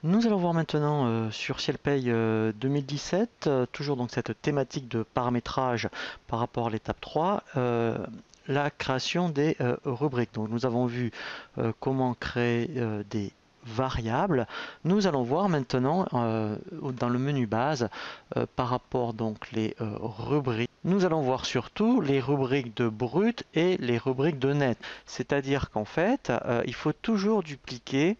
Nous allons voir maintenant sur CielPay 2017, toujours donc cette thématique de paramétrage par rapport à l'étape 3, la création des rubriques. Donc nous avons vu comment créer des variables. Nous allons voir maintenant dans le menu base par rapport donc les rubriques. Nous allons voir surtout les rubriques de brut et les rubriques de net. C'est-à-dire qu'en fait, il faut toujours dupliquer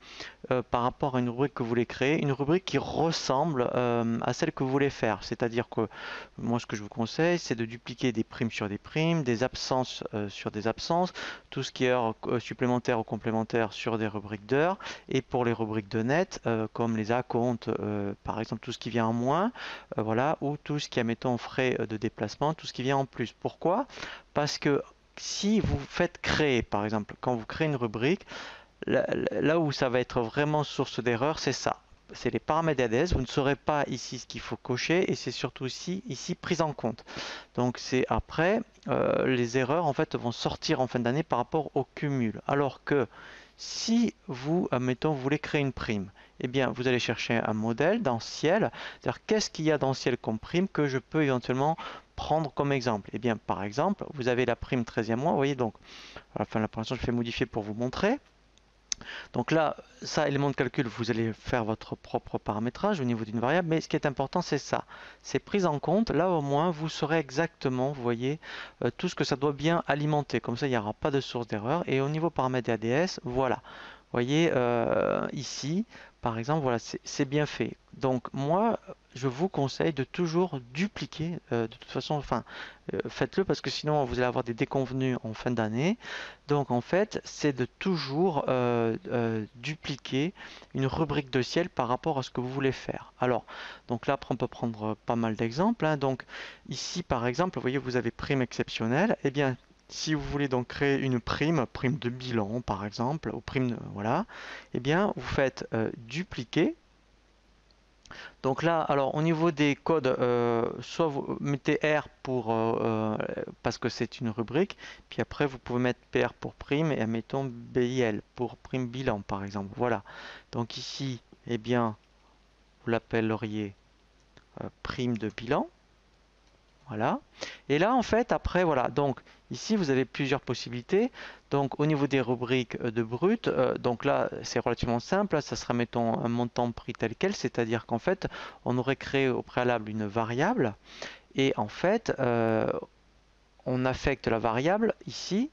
par rapport à une rubrique que vous voulez créer, une rubrique qui ressemble à celle que vous voulez faire. C'est-à-dire que moi, ce que je vous conseille, c'est de dupliquer des primes sur des primes, des absences sur des absences, tout ce qui est heures supplémentaires ou complémentaires sur des rubriques d'heures, et pour les rubriques de net, comme les acomptes, par exemple tout ce qui vient en moins, voilà, ou tout ce qui est, mettons, frais de déplacement, tout ce qui vient en plus. Pourquoi? Parce que si vous faites créer, par exemple, quand vous créez une rubrique, là où ça va être vraiment source d'erreur, c'est ça. C'est les paramètres ADS. Vous ne saurez pas ici ce qu'il faut cocher et c'est surtout ici prise en compte. Donc c'est après les erreurs en fait vont sortir en fin d'année par rapport au cumul. Alors que si vous, admettons, vous voulez créer une prime, eh bien vous allez chercher un modèle dans ciel, c'est-à-dire qu'est-ce qu'il y a dans ciel comme prime que je peux éventuellement prendre comme exemple. Eh bien par exemple, vous avez la prime 13e mois, vous voyez donc, à la fin de la présentation, je fais modifier pour vous montrer. Donc là, ça, élément de calcul, vous allez faire votre propre paramétrage au niveau d'une variable, mais ce qui est important, c'est ça. C'est prise en compte. Là, au moins, vous saurez exactement, vous voyez, tout ce que ça doit bien alimenter. Comme ça, il n'y aura pas de source d'erreur. Et au niveau paramètres ADS, voilà. Vous voyez, ici, par exemple, voilà, c'est bien fait. Donc, moi, je vous conseille de toujours dupliquer. De toute façon, enfin, faites-le parce que sinon, vous allez avoir des déconvenus en fin d'année. Donc en fait, c'est de toujours dupliquer une rubrique de ciel par rapport à ce que vous voulez faire. Alors, donc là, après, on peut prendre pas mal d'exemples, hein. Donc ici, par exemple, vous voyez, vous avez prime exceptionnelle. Eh bien, si vous voulez donc créer une prime, prime de bilan, par exemple, ou prime, voilà, eh bien, vous faites dupliquer. Donc là, alors au niveau des codes, soit vous mettez R pour parce que c'est une rubrique, puis après vous pouvez mettre PR pour prime et admettons BIL pour prime bilan par exemple. Voilà. Donc ici, eh bien, vous l'appelleriez prime de bilan. Voilà. Et là, en fait, après, voilà. Donc, ici, vous avez plusieurs possibilités. Donc, au niveau des rubriques de brut, donc là, c'est relativement simple. Là, ça sera, mettons, un montant pris tel quel. C'est-à-dire qu'en fait, on aurait créé au préalable une variable. Et en fait, on affecte la variable ici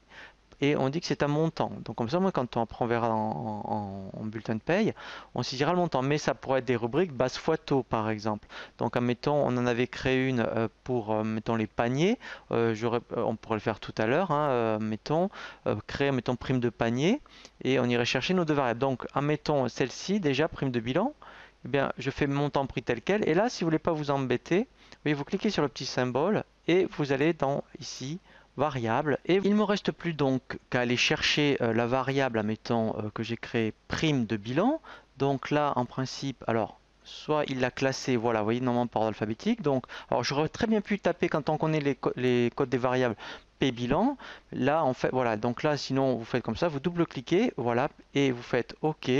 et on dit que c'est un montant. Donc comme ça, moi, quand on verra en bulletin de paye, on saisira le montant. Mais ça pourrait être des rubriques base fois taux, par exemple. Donc, admettons, on en avait créé une pour, mettons, les paniers. On pourrait le faire tout à l'heure. Hein, mettons, créer, mettons, prime de panier. Et on irait chercher nos deux variables. Donc, admettons, celle-ci, déjà, prime de bilan. Eh bien, je fais montant pris tel quel. Et là, si vous voulez pas vous embêter, vous cliquez sur le petit symbole et vous allez dans ici variable. Et il ne me reste plus donc qu'à aller chercher la variable, admettons, que j'ai créée prime de bilan. Donc là, en principe, alors, soit il l'a classé, voilà, vous voyez, normalement par ordre alphabétique. Donc, alors j'aurais très bien pu taper quand on connaît les codes des variables P bilan. Là, en fait, voilà, donc là, sinon, vous faites comme ça, vous double-cliquez, voilà, et vous faites OK.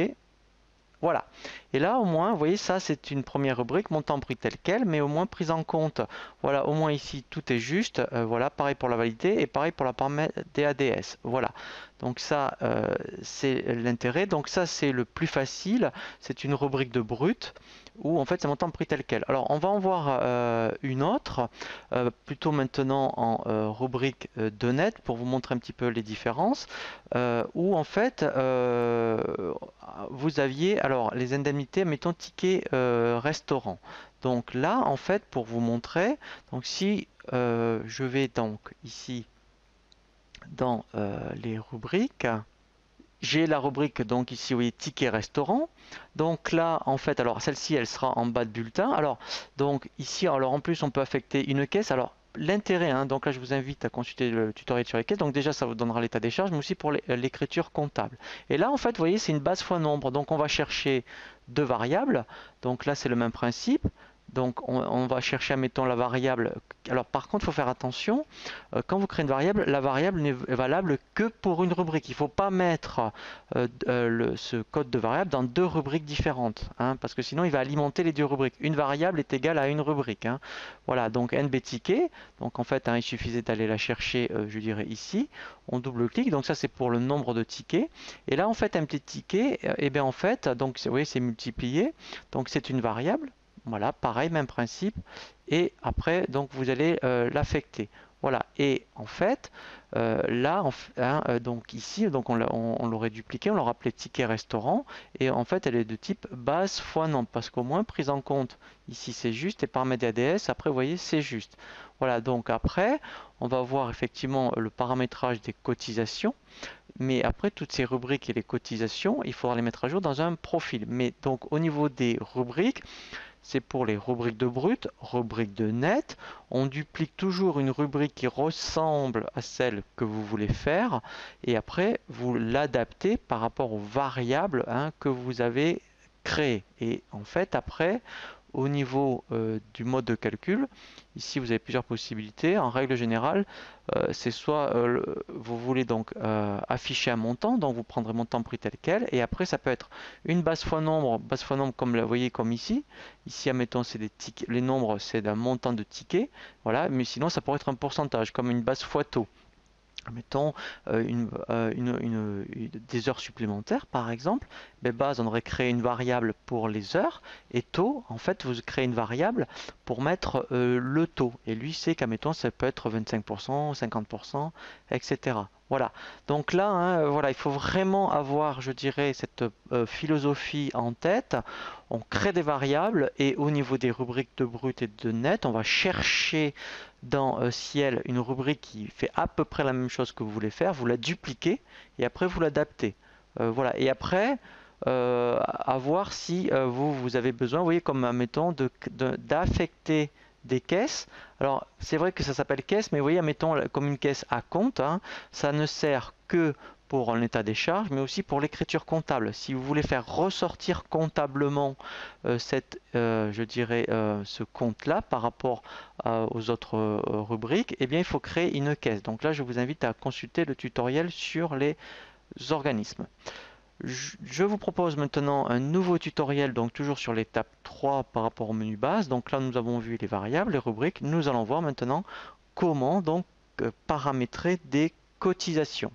Voilà. Et là, au moins, vous voyez, ça, c'est une première rubrique, montant pris tel quel, mais au moins prise en compte. Voilà, au moins ici, tout est juste. Voilà, pareil pour la validité et pareil pour la paramètre des ADS. Voilà. Donc ça, c'est l'intérêt. Donc ça, c'est le plus facile. C'est une rubrique de brut où en fait, c'est montant pris tel quel. Alors, on va en voir une autre, plutôt maintenant en rubrique de net pour vous montrer un petit peu les différences, où en fait, vous aviez alors les indemnités, mettons ticket restaurant. Donc là, en fait, pour vous montrer, donc si je vais donc ici dans les rubriques, j'ai la rubrique donc ici, vous voyez, ticket restaurant. Donc là, en fait, alors celle-ci, elle sera en bas de bulletin. Alors, donc ici, alors en plus, on peut affecter une caisse. Alors, l'intérêt, hein, donc là, je vous invite à consulter le tutoriel sur les caisses. Donc déjà, ça vous donnera l'état des charges, mais aussi pour l'écriture comptable. Et là, en fait, vous voyez, c'est une base fois nombre. Donc, on va chercher deux variables. Donc là, c'est le même principe. Donc on va chercher, admettons, la variable. Alors par contre, il faut faire attention, quand vous créez une variable, la variable n'est valable que pour une rubrique. Il ne faut pas mettre ce code de variable dans deux rubriques différentes, hein, parce que sinon il va alimenter les deux rubriques. Une variable est égale à une rubrique, hein. Voilà, donc nbticket, donc en fait, hein, il suffisait d'aller la chercher, je dirais ici, on double-clique, donc ça c'est pour le nombre de tickets, et là en fait un petit ticket, et bien en fait, donc vous voyez c'est multiplié, donc c'est une variable. Voilà, pareil, même principe. Et après, donc vous allez l'affecter. Voilà. Et en fait, là, hein, donc ici, donc on l'aurait dupliqué, on l'aurait appelé ticket restaurant. Et en fait, elle est de type base fois nombre, parce qu'au moins prise en compte ici c'est juste et paramètre ADS. Après, vous voyez, c'est juste. Voilà. Donc après, on va voir effectivement le paramétrage des cotisations. Mais après, toutes ces rubriques et les cotisations, il faudra les mettre à jour dans un profil. Mais donc, au niveau des rubriques, c'est pour les rubriques de brut, rubriques de net. On duplique toujours une rubrique qui ressemble à celle que vous voulez faire. Et après, vous l'adaptez par rapport aux variables, hein, que vous avez créées. Et en fait, après, au niveau du mode de calcul, ici vous avez plusieurs possibilités. En règle générale, c'est soit vous voulez donc afficher un montant, donc vous prendrez montant pris tel quel, et après ça peut être une base fois nombre comme vous voyez comme ici. Ici, admettons, c'est des tickets, les nombres c'est d'un montant de tickets, voilà, mais sinon ça pourrait être un pourcentage, comme une base fois taux. Mettons des heures supplémentaires par exemple, ben base on aurait créé une variable pour les heures et taux en fait vous créez une variable pour mettre le taux et lui c'est qu'admettons ça peut être 25%, 50%, etc. Voilà, donc là hein, voilà, il faut vraiment avoir je dirais cette philosophie en tête. On crée des variables et au niveau des rubriques de brut et de net on va chercher dans Ciel une rubrique qui fait à peu près la même chose que vous voulez faire, vous la dupliquez et après vous l'adaptez. Voilà. Et après, à voir si vous avez besoin, vous voyez, comme admettons, d'affecter des caisses. Alors, c'est vrai que ça s'appelle caisse, mais vous voyez, admettons, comme une caisse à compte, hein, ça ne sert que pour l'état des charges, mais aussi pour l'écriture comptable. Si vous voulez faire ressortir comptablement je dirais, ce compte-là par rapport aux autres rubriques, eh bien, il faut créer une caisse. Donc là, je vous invite à consulter le tutoriel sur les organismes. Je vous propose maintenant un nouveau tutoriel, donc toujours sur l'étape 3 par rapport au menu base. Donc là, nous avons vu les variables, les rubriques. Nous allons voir maintenant comment donc paramétrer des cotisations.